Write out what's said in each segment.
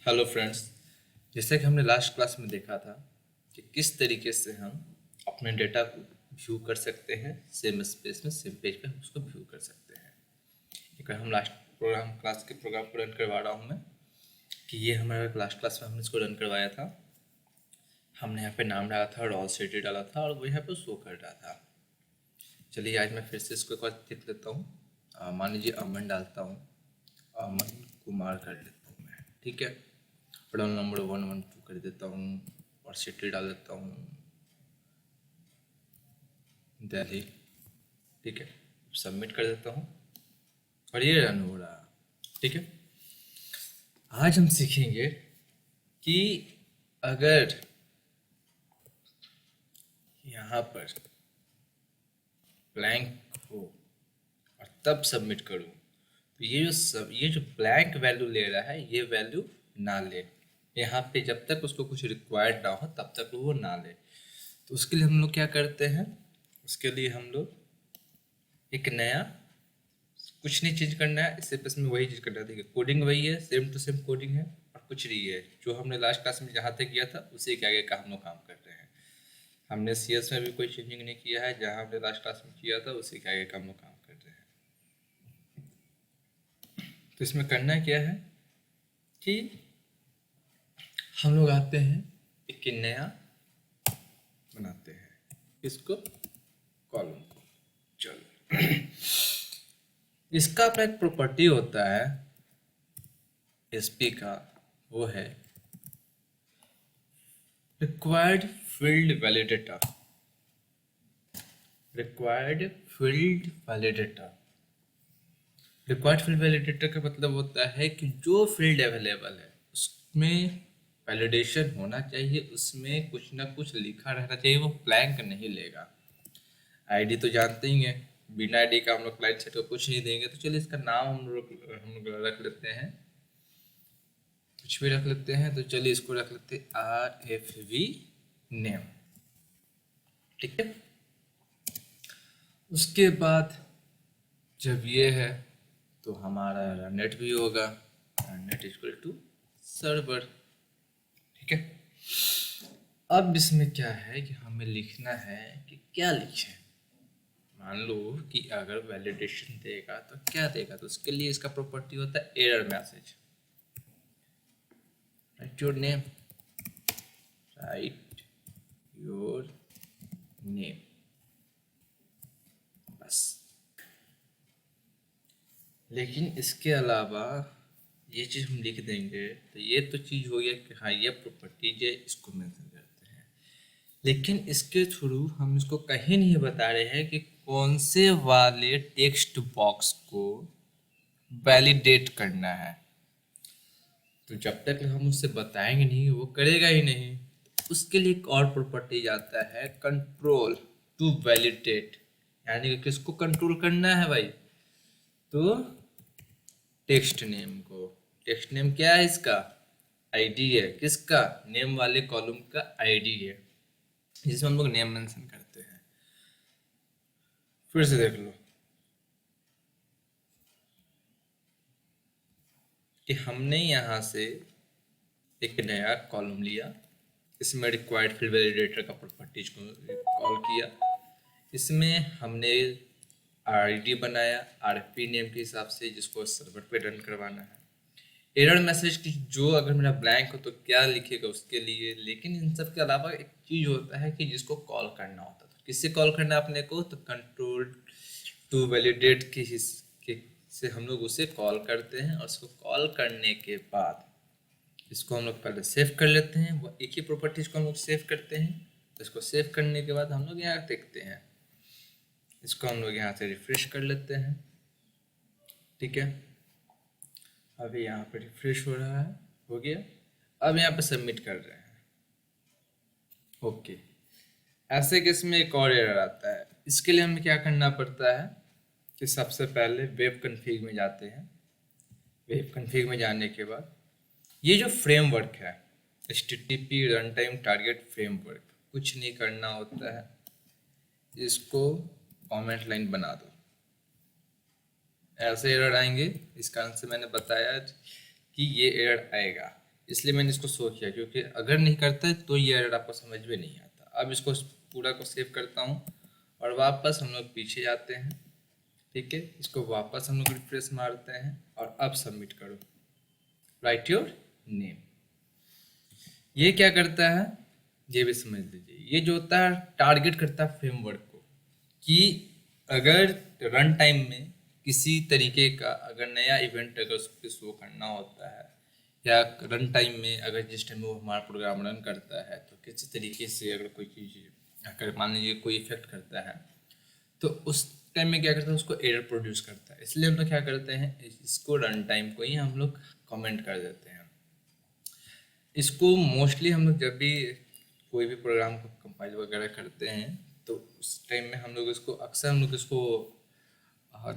Hello friends. जैसे कि हमने लास्ट क्लास में देखा था कि किस तरीके से हम अपने डेटा को व्यू कर सकते हैं, सेम स्पेस में सेम पेज पे हम उसको व्यू कर सकते हैं। एक हम लास्ट प्रोग्राम क्लास के प्रोग्राम को रन करवा रहा हूँ मैं कि ये हमारा लास्ट क्लास में हमने इसको रन करवाया था। हमने यहाँ पे नाम डाला था, रॉल सिटी डाला था और वो यहाँ पे शो कर रहा था। चलिए आज मैं फिर से इसको एक बार देख लेता हूँ। मान लीजिए अमन डालता हूँ, अमन कुमार कर लेता हूँ मैं, ठीक है। रोल नंबर 112 कर देता हूँ और सिटी डाल देता हूँ दिल्ली, ठीक है। सबमिट कर देता हूँ और ये रन हो रहा, ठीक है। आज हम सीखेंगे कि अगर यहाँ पर ब्लैंक हो और तब सबमिट करूँ तो ये जो ब्लैंक वैल्यू ले रहा है ये वैल्यू ना ले। यहाँ पे जब तक उसको कुछ रिक्वायर्ड ना हो तब तक वो ना ले। तो उसके लिए हम लोग क्या करते हैं, उसके लिए हम लोग एक नया कुछ नहीं चेंज करना है, इससे बस में वही चीज़ करना है। देखिए कोडिंग वही है, सेम टू सेम कोडिंग है और कुछ नहीं है। जो हमने लास्ट क्लास में जहाँ तक किया था उसी के आगे का हम लोग काम कर रहे हैं। हमने CS में भी कोई चेंजिंग नहीं किया है, जहाँ हमने लास्ट क्लास में किया था उसी के आगे का हम लोग काम कर रहे हैं। तो इसमें करना क्या है कि हम लोग आते हैं एक नया बनाते हैं इसको कॉलम को। चलो इसका अपना एक प्रॉपर्टी होता है SP का, वो है required field validator. Required field validator required field validator का मतलब होता है कि जो फील्ड अवेलेबल है उसमें वैलिडेशन होना चाहिए, उसमें कुछ ना कुछ लिखा रहना चाहिए, वो ब्लैंक नहीं लेगा। आईडी तो जानते ही हैं, बिना आईडी का हम लोग क्लाइंट साइड को कुछ नहीं देंगे। तो चलिए इसका नाम हम लोग रख लेते हैं, कुछ भी रख लेते हैं। तो चलिए इसको रख लेते हैं RFV नेम, ठीक है। उसके बाद जब ये है तो हमारा रननेट भी होगा, रननेट इक्वल टू सर्वर, ठीक है। अब इसमें क्या है कि हमें लिखना है कि क्या लिखें। मान लो कि अगर वैलिडेशन देगा तो क्या देगा, तो उसके लिए इसका प्रॉपर्टी होता है error message. Right your name, write your name, बस। लेकिन इसके अलावा ये चीज़ हम लिख देंगे तो ये तो चीज़ हो गया कि हाँ ये प्रॉपर्टीज है, इसको मेंशन करते हैं। लेकिन इसके थ्रू हम इसको कहीं नहीं बता रहे हैं कि कौन से वाले टेक्स्ट बॉक्स को वैलिडेट करना है। तो जब तक हम उससे बताएंगे नहीं वो करेगा ही नहीं। उसके लिए एक और प्रॉपर्टी आता है कंट्रोल टू वैलिडेट, यानी कि किसको कंट्रोल करना है भाई, तो टेक्स्ट नेम को। टेक्स्ट नेम क्या है, इसका आईडी है, किसका, नेम वाले कॉलम का आईडी है, जिसमें हम लोग नेम मेंशन करते हैं। फिर से देख लो कि हमने यहाँ से एक नया कॉलम लिया, इसमें रिक्वायर्ड फील्ड वैलिडेटर का प्रॉपर्टीज को कॉल किया, इसमें हमने आईडी बनाया RP नेम के हिसाब से, जिसको सर्वर पे रन करवाना है। एरर मैसेज की जो अगर मेरा ब्लैंक हो तो क्या लिखेगा उसके लिए। लेकिन इन सब के अलावा एक चीज़ होता है कि जिसको कॉल करना होता है। तो किससे कॉल करना है अपने को, तो कंट्रोल टू वैलिडेट के से हम लोग उसे कॉल करते हैं। और उसको कॉल करने के बाद इसको हम लोग पहले सेव कर लेते हैं, वो एक ही प्रॉपर्टीज को हम लोग सेव करते हैं। तो इसको सेव करने के बाद हम लोग यहाँ देखते हैं, इसको हम लोग यहाँ से रिफ्रेश कर लेते हैं, ठीक है। अभी यहाँ पे रिफ्रेश हो रहा है, हो गया। अब यहाँ पे सबमिट कर रहे हैं, ओके। ऐसे केस में एक और एरर आता है। इसके लिए हमें क्या करना पड़ता है कि सबसे पहले वेब कन्फिग में जाते हैं। वेब कन्फिग में जाने के बाद ये जो फ्रेमवर्क है HTTP run time target framework, कुछ नहीं करना होता है, इसको कमेंट लाइन बना दो। ऐसे एरर आएंगे, इस कारण से मैंने बताया कि ये एरर आएगा। इसलिए मैंने इसको शो किया, क्योंकि अगर नहीं करता है तो ये एरर आपको समझ में नहीं आता। अब इसको पूरा को सेव करता हूँ और वापस हम लोग पीछे जाते हैं। ठीक है, इसको वापस हम लोग रिफ्रेश मारते हैं और अब सबमिट करो, राइट योर नेम। ये क्या करता है ये भी समझ लीजिए। ये जो होता है टारगेट करता है फ्रेमवर्क को, कि अगर रन टाइम में किसी तरीके का अगर नया इवेंट अगर उस पर शो करना होता है, या रन टाइम में अगर जिस टाइम वो हमारा प्रोग्राम रन करता है तो किसी तरीके से अगर कोई चीज़ अगर मान लीजिए कोई इफेक्ट करता है, तो उस टाइम में क्या करता है, उसको एरर प्रोड्यूस करता है। इसलिए हम लोग क्या करते हैं, इसको रन टाइम को ही हम लोग कमेंट कर देते हैं। इसको मोस्टली हम लोग जब भी कोई भी प्रोग्राम को कंपाइल वगैरह करते हैं तो उस टाइम में हम लोग इसको अक्सर हम लोग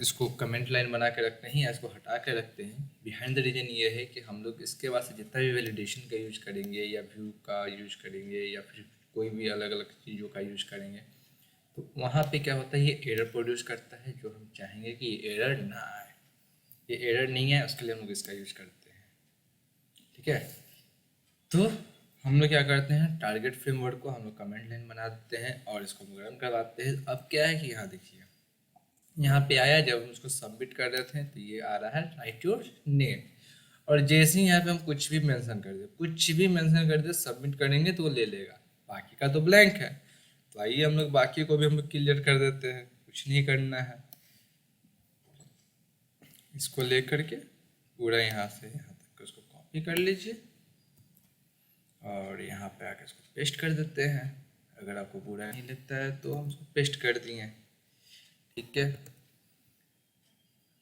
इसको कमेंट लाइन बना के रखते हैं या इसको हटा के रखते हैं। बिहाइंड द रीजन ये है कि हम लोग इसके बाद से जितना भी वैलिडेशन का यूज करेंगे या व्यू का यूज करेंगे या फिर कोई भी अलग अलग चीज़ों का यूज करेंगे, तो वहाँ पे क्या होता है, ये एरर प्रोड्यूस करता है, जो हम चाहेंगे कि ये एरर ना आए। ये एरर नहीं है, उसके लिए हम लोग इसका यूज करते हैं। ठीक है, तो हम लोग क्या करते हैं, टारगेट फ्रेमवर्क को हम लोग कमेंट लाइन बना देते हैं और इसको रन करवाते हैं। अब क्या है कि यहाँ देखिए, यहाँ पे आया, जब हम उसको सबमिट कर रहे थे तो ये आ रहा है राइट योर नेम। और जैसे ही यहाँ पे हम कुछ भी मेंशन कर दे, कुछ भी मेंशन कर दे, सबमिट करेंगे तो वो ले लेगा, बाकी का तो ब्लैंक है। तो आइए हम लोग बाकी को भी हम लोग क्लियर कर देते हैं, कुछ नहीं करना है। इसको ले करके पूरा यहाँ से यहाँ तक उसको कॉपी कर लीजिए और यहाँ पे आके इसको पेस्ट कर देते हैं। अगर आपको बुरा नहीं लगता है तो हम उसको पेस्ट कर दिए। ठीक है,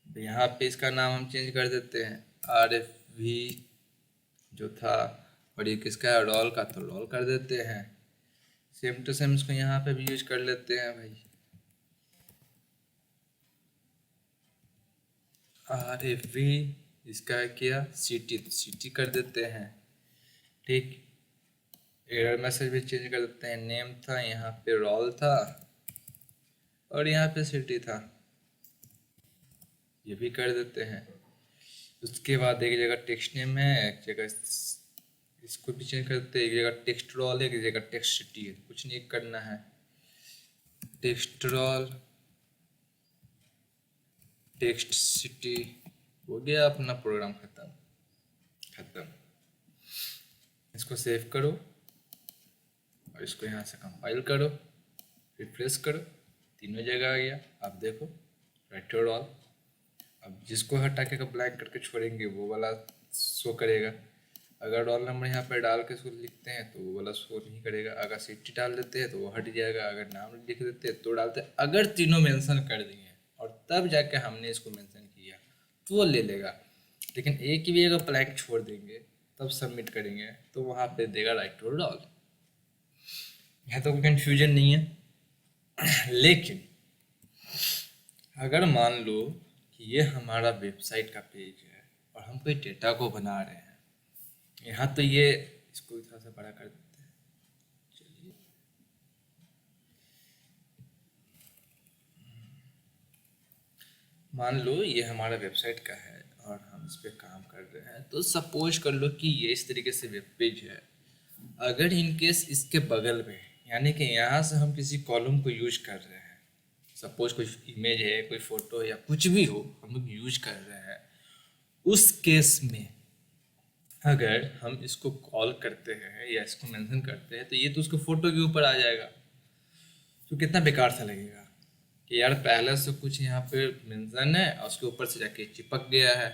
तो यहाँ पे इसका नाम हम चेंज कर देते हैं, RFV जो था, और ये किसका है, रोल का, तो रोल कर देते हैं। सेम टू सेम इसको यहाँ पे भी यूज कर लेते हैं भाई, RFV इसका किया सिटी, तो सिटी कर देते हैं। ठीक, एरर मैसेज भी चेंज कर देते हैं। नेम था, यहाँ पे रोल था और यहाँ पे सिटी था, ये भी कर देते हैं। उसके बाद एक जगह टेक्स्ट नेम है, एक जगह इसको भी चेंज कर देते हैं, एक जगह टेक्स्ट रोल है, एक जगह टेक्स्ट सिटी है। कुछ नहीं करना है, टेक्स्ट रोल टेक्स्ट सिटी हो गया, अपना प्रोग्राम खत्म। इसको सेव करो और इसको यहाँ से कंपाइल करो, रिफ्रेश करो, तीनों जगह आ गया। अब देखो राइट योर ऑल। अब जिसको हटा के ब्लैंक करके छोड़ेंगे वो वाला शो करेगा। अगर रोल नंबर यहाँ पर डाल के इसको लिखते हैं तो वो वाला शो नहीं करेगा। अगर सिटी डाल देते हैं तो वो हट जाएगा। अगर नाम लिख देते हैं तो डालते हैं। अगर तीनों मेंशन कर दिए और तब जाके हमने इसको मेंशन किया तो वो ले लेगा। लेकिन एक भी अगर ब्लैंक छोड़ देंगे तब सबमिट करेंगे तो वहाँ पे देगा राइट टू ऑल। यहाँ तो कोई कन्फ्यूजन नहीं है। लेकिन अगर मान लो कि ये हमारा वेबसाइट का पेज है और हम कोई डेटा को बना रहे हैं, यहाँ तो ये इसको थोड़ा सा बड़ा कर देते हैं, चलिए मान लो ये हमारा वेबसाइट का है और हम इस पर काम कर रहे हैं। तो सपोज कर लो कि ये इस तरीके से वेब पेज है। अगर इनकेस इसके बगल में, यानी कि यहाँ से हम किसी कॉलम को यूज कर रहे हैं, सपोज कोई इमेज है, कोई फोटो या कुछ भी हो हम लोग यूज कर रहे हैं, उस केस में अगर हम इसको कॉल करते हैं या इसको मेंशन करते हैं तो ये तो उसको फोटो के ऊपर आ जाएगा। तो कितना बेकार सा लगेगा कि यार पहले से कुछ यहाँ पे मेंशन है और उसके ऊपर से जाके चिपक गया है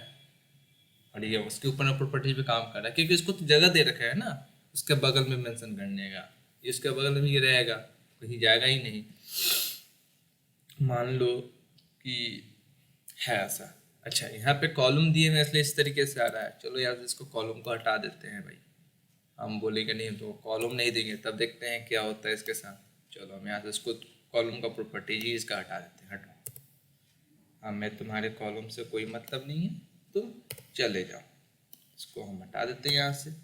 और ये उसके ऊपर प्रॉपर्टी पे काम कर रहा है, क्योंकि इसको तो जगह दे रखा है ना उसके बगल में मेंशन करने का। इसके बगल में ये रहेगा, कहीं जाएगा ही नहीं। मान लो कि है ऐसा। अच्छा, यहाँ पे कॉलम दिए हुए इसलिए इस तरीके से आ रहा है। चलो यार इसको कॉलम को हटा देते हैं भाई। हम बोलेंगे नहीं तो कॉलम नहीं देंगे, तब देखते हैं क्या होता है इसके साथ। चलो हम यहाँ से इसको कॉलम का प्रॉपर्टी ही इसका हटा देते हैं। हटो, हमें तुम्हारे कॉलम से कोई मतलब नहीं है, तुम चले जाओ। इसको हम हटा देते हैं यहाँ से,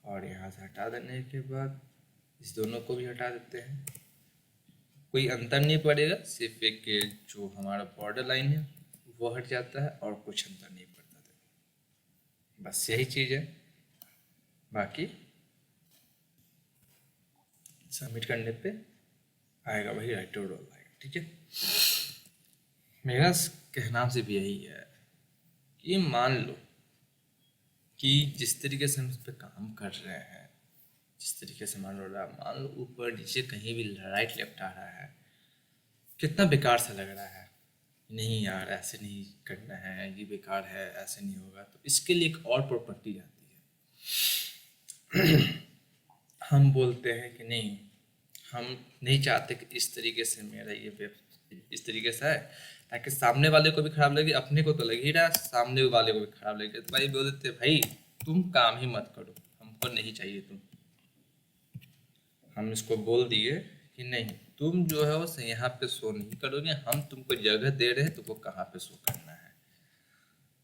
और यहाँ से हटा देने के बाद इस दोनों को भी हटा देते हैं। कोई अंतर नहीं पड़ेगा, सिर्फ एक जो हमारा बॉर्डर लाइन है वो हट जाता है और कुछ अंतर नहीं पड़ता था। बस यही चीज़ है। बाकी सबमिट करने पे आएगा वही राइटर रोल आएगा। ठीक है, मेरा कहना सिर्फ यही है कि मान लो कि जिस तरीके से हम इस पर काम कर रहे हैं, जिस तरीके से मान लो ऊपर नीचे कहीं भी राइट लेफ्ट आ रहा है, कितना बेकार सा लग रहा है। नहीं यार ऐसे नहीं करना है, ये बेकार है, ऐसे नहीं होगा। तो इसके लिए एक और प्रॉपर्टी आती है। हम बोलते हैं कि नहीं, हम नहीं चाहते कि इस तरीके से मेरा ये वेब इस तरीके से है ताकि सामने वाले को भी खराब लगे, अपने को तो लग ही रहा, सामने वाले को भी खराब लगे। तो भाई बोल देते भाई तुम काम ही मत करो, हमको नहीं चाहिए तुम। हम इसको बोल दिए कि नहीं, तुम जो है वो यहाँ पे शो नहीं करोगे, हम तुमको जगह दे रहे हैं, तुमको कहाँ पे शो करना है।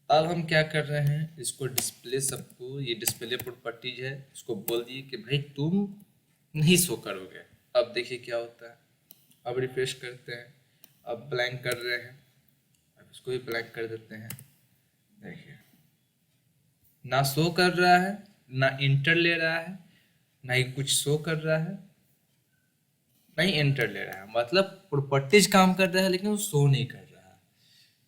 अब हम क्या कर रहे हैं, इसको डिस्प्ले, सबको ये डिस्प्ले प्रॉपर्टीज है, इसको बोल दिए कि भाई तुम नहीं शो करोगे। अब देखिए क्या होता है, अब रिफ्रेश करते हैं, अब ब्लैंक कर रहे हैं, अब इसको भी ब्लैंक कर देते हैं। देखिए ना शो कर रहा है, ना इंटर ले रहा है, ना ही कुछ शो कर रहा है, नहीं एंटर ले रहा है। मतलब प्रॉपर्टीज काम कर रहा है लेकिन वो शो नहीं कर रहा।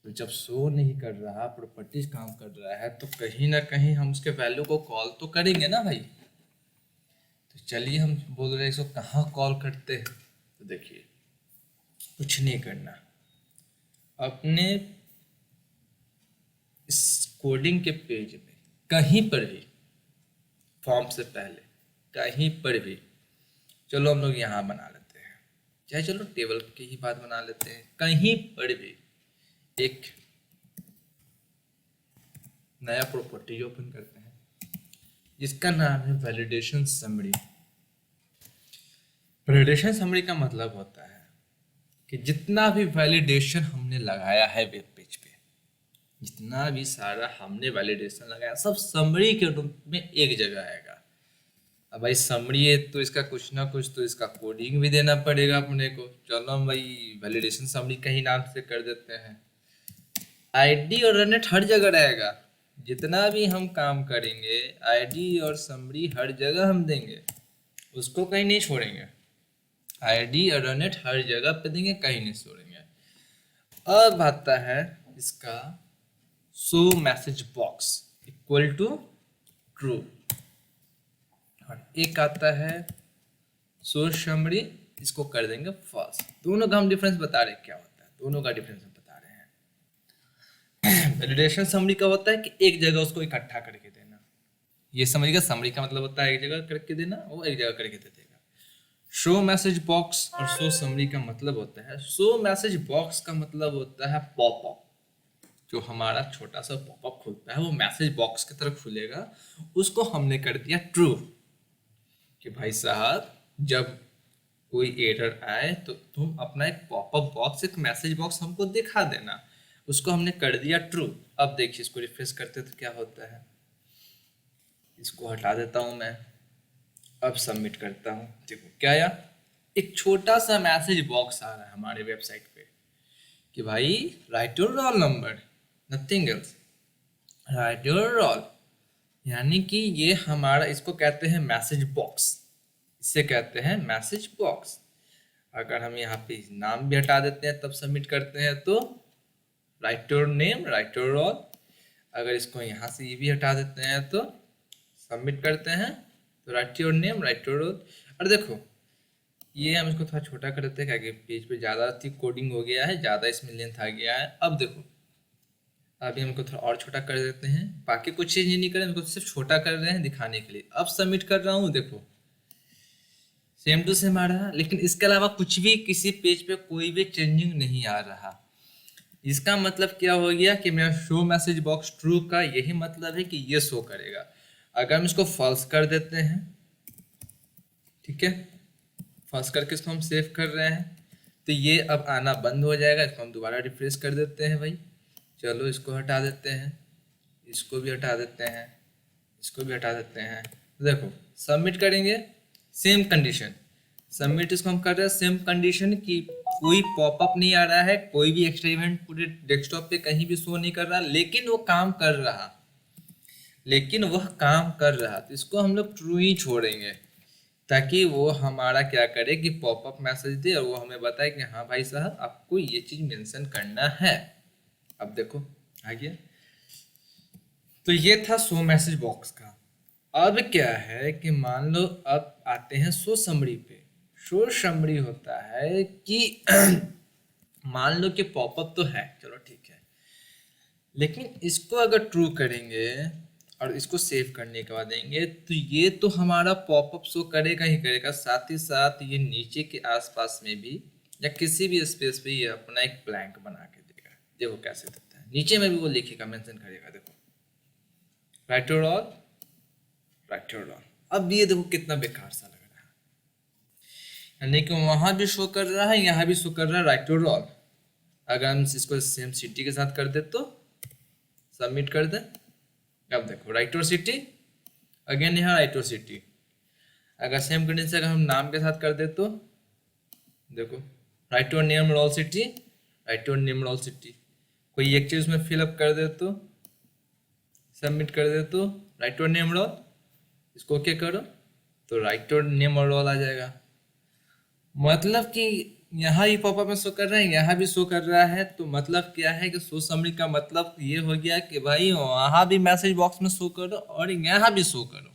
तो जब शो नहीं कर रहा, प्रॉपर्टीज काम कर रहा है, तो कहीं ना कहीं हम उसके वैल्यू को कॉल तो करेंगे ना भाई। तो चलिए हम बोल रहे हैं इसको कहाँ कॉल करते हैं। तो देखिए कुछ नहीं करना, अपने इस कोडिंग के पेज में कहीं पर भी फॉर्म से पहले कहीं पर भी, चलो हम लोग यहाँ बना लेते हैं, चाहे चलो टेबल की ही बात बना लेते हैं, कहीं पर भी एक नया प्रॉपर्टी ओपन करते हैं जिसका नाम है वैलिडेशन समरी। वैलिडेशन समरी का मतलब होता है कि जितना भी वैलिडेशन हमने लगाया है वेब पेज पे, जितना भी सारा हमने वैलिडेशन लगाया, सब समरी के रूप में एक जगह आएगा। अब भाई समरी है तो इसका कुछ ना कुछ तो इसका कोडिंग भी देना पड़ेगा अपने को। चलो हम भाई वैलिडेशन समरी का ही नाम से कर देते हैं। आईडी और रननेट हर जगह रहेगा, जितना भी हम काम करेंगे आईडी और समरी हर जगह हम देंगे, उसको कहीं नहीं छोड़ेंगे। आईडी और रननेट हर जगह पे देंगे, कहीं नहीं छोड़ेंगे। अब आता है इसका show message box equal to true, और एक आता है शो समरी, इसको कर देंगे फॉल्स। दोनों का हम डिफरेंस बता रहे हैं क्या होता है, दोनों का डिफरेंस हम बता रहे हैं। वैलिडेशन समरी का होता है कि एक जगह उसको इकट्ठा करके देना, ये समझिएगा। समरी का मतलब होता है एक जगह करके देना, वो एक जगह करके दे देगा। शो मैसेज बॉक्स और शो समरी का मतलब होता है, शो मैसेज बॉक्स का मतलब होता है पॉपअप, जो हमारा छोटा सा पॉपअप खुलता है वो मैसेज बॉक्स की तरफ खुलेगा, उसको हमने कर दिया ट्रू कि भाई साहब जब कोई एरर आए तो तुम अपना एक पॉपअप बॉक्स, एक मैसेज बॉक्स हमको दिखा देना, उसको हमने कर दिया ट्रू। अब देखिए इसको रिफ्रेश करते तो क्या होता है, इसको हटा देता हूं मैं, अब सबमिट करता हूं। देखो क्या आया, एक छोटा सा मैसेज बॉक्स आ रहा है हमारे वेबसाइट पे कि भाई write your roll number, nothing else, write your roll. यानी कि ये हमारा, इसको कहते हैं मैसेज बॉक्स, इसे कहते हैं मैसेज बॉक्स। अगर हम यहाँ पे नाम भी हटा देते हैं तब सबमिट करते हैं तो write your name, write your roll. अगर इसको यहाँ से ये भी हटा देते हैं तो सबमिट करते हैं तो write your name, write your roll. और देखो ये हम इसको थोड़ा छोटा कर देते हैं क्योंकि पेज पे ज़्यादा थी कोडिंग हो गया है, ज़्यादा इसमें लेंथ आ गया है। अब देखो अभी हमको थोड़ा और छोटा कर देते हैं, बाकी कुछ चीज़ नहीं कर रहे हैं, हमको सिर्फ छोटा कर रहे हैं दिखाने के लिए। अब सबमिट कर रहा हूँ, देखो सेम टू सेम आ रहा, लेकिन इसके अलावा कुछ भी किसी पेज पे कोई भी चेंजिंग नहीं आ रहा। इसका मतलब क्या हो गया कि मेरा शो मैसेज बॉक्स ट्रू का यही मतलब है कि ये शो करेगा। अगर हम इसको फॉल्स कर देते हैं, ठीक है, फॉल्स करके इसको हम सेव कर रहे हैं तो ये अब आना बंद हो जाएगा। इसको हम दोबारा रिफ्रेश कर देते हैं भाई, चलो इसको हटा देते हैं, इसको भी हटा देते हैं, इसको भी हटा देते हैं। देखो सबमिट करेंगे, सेम कंडीशन, सबमिट इसको हम कर रहे हैं सेम कंडीशन की कोई पॉपअप नहीं आ रहा है, कोई भी एक्स्ट्रा इवेंट पूरे डेस्कटॉप पे कहीं भी शो नहीं कर रहा, लेकिन वो काम कर रहा। लेकिन वह काम कर रहा, तो इसको हम लोग ट्रू ही छोड़ेंगे, ताकि वो हमारा क्या करे कि पॉपअप मैसेज दे और वो हमें बताए कि हाँ भाई साहब आपको ये चीज़ मेंशन करना है। अब देखो आ गया। तो ये था शो मैसेज बॉक्स का। अब क्या है कि मान लो अब आते हैं शो समरी पे। शो समरी होता है कि मान लो कि पॉपअप तो है, चलो ठीक है, लेकिन इसको अगर ट्रू करेंगे और इसको सेव करने के बाद देंगे तो ये तो हमारा पॉपअप शो करेगा ही करेगा, साथ ही साथ ये नीचे के आसपास में भी या किसी भी स्पेस पे ये अपना एक ब्लैंक बना के देगा। देखो कैसे देता है, नीचे में भी वो लिखेगा, मेंशन करेगा। देखो राइट और ऑल, राइट और ऑल। अब ये देखो कितना बेकार सा लग रहा है, यानी कि वहां भी शो कर रहा है, यहाँ भी शो कर रहा है राइट और ऑल। अगर हम इसको सेम सिटी के साथ कर दे तो सबमिट कर दे, अब देखो राइट और सिटी, अगेन यहाँ राइट और सिटी। अगर सेम कंडीशन से अगर हम नाम के साथ कर दे तो देखो राइट और नेम रोल सिटी, राइट और नेम रोल सिटी। कोई एक चीज में फिलअप कर दे तो सबमिट कर दे तो राइट और नेम रोल, इसको ओके करो तो राइट और नेम और रोल आ जाएगा। मतलब कि यहाँ ही पॉपअप में शो कर रहा है, यहाँ भी शो कर रहा है, तो मतलब क्या है कि शो समरी का मतलब ये हो गया कि भाई वहाँ भी मैसेज बॉक्स में शो करो और यहाँ भी शो करो,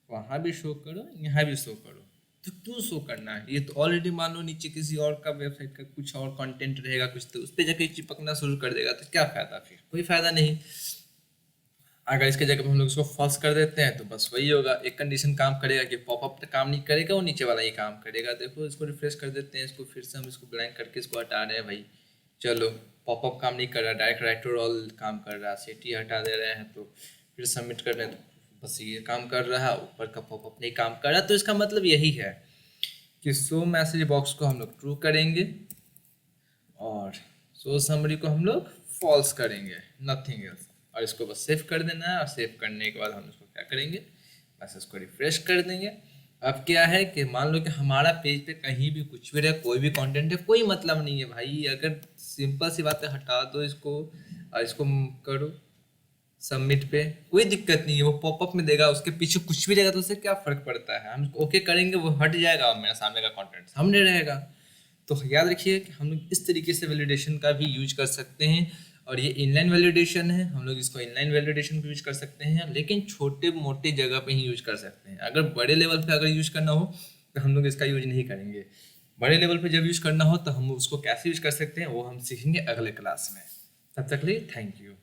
वहाँ भी शो करो यहाँ भी शो करो। तो क्यों शो करना है? ये तो ऑलरेडी मान लो नीचे किसी और का वेबसाइट का कुछ और कंटेंट रहेगा कुछ, तो उस पर जाके चिपकना शुरू कर देगा, तो क्या फायदा? फिर कोई फायदा नहीं। अगर इसके जगह पे हम लोग इसको फॉल्स कर देते हैं तो बस वही होगा, एक कंडीशन काम करेगा कि पॉपअप तो काम नहीं करेगा, वो नीचे वाला ही काम करेगा। देखो इसको रिफ्रेश कर देते हैं, इसको फिर से हम इसको ब्लैंक करके इसको हटा रहे हैं भाई। चलो पॉपअप काम नहीं कर रहा, डायरेक्ट राइट टू ऑल काम कर रहा है, सिटी हटा दे रहे हैं तो फिर सबमिट कर रहे हैं तो बस ये काम कर रहा है, ऊपर का पॉपअप नहीं काम कर रहा। तो इसका मतलब यही है कि शो मैसेज बॉक्स को हम लोग ट्रू करेंगे और शो समरी को हम लोग फॉल्स करेंगे, नथिंग एल्स। और इसको बस सेव कर देना है, और सेव करने के बाद हम इसको क्या करेंगे, बस इसको रिफ्रेश कर देंगे। अब क्या है कि मान लो कि हमारा पेज पे कहीं भी कुछ भी रहे, कोई भी कंटेंट है, कोई मतलब नहीं है भाई। अगर सिंपल सी बात है, हटा दो इसको और इसको करो सबमिट पे, कोई दिक्कत नहीं है, वो पॉपअप में देगा, उसके पीछे कुछ भी रहेगा तो उससे क्या फर्क पड़ता है। हम ओके करेंगे, वो हट जाएगा और मेरा सामने का कंटेंट सामने रहेगा। तो याद रखिए कि हम लोग इस तरीके से वैलिडेशन का भी यूज कर सकते हैं, और ये इनलाइन वैलिडेशन है, हम लोग इसको इनलाइन वैलिडेशन भी यूज कर सकते हैं, लेकिन छोटे मोटे जगह पे ही यूज कर सकते हैं। अगर बड़े लेवल पे अगर यूज करना हो तो हम लोग इसका यूज नहीं करेंगे। बड़े लेवल पे जब यूज करना हो तो हम उसको कैसे यूज कर सकते हैं वो हम सीखेंगे अगले क्लास में। तब तक के लिए थैंक यू।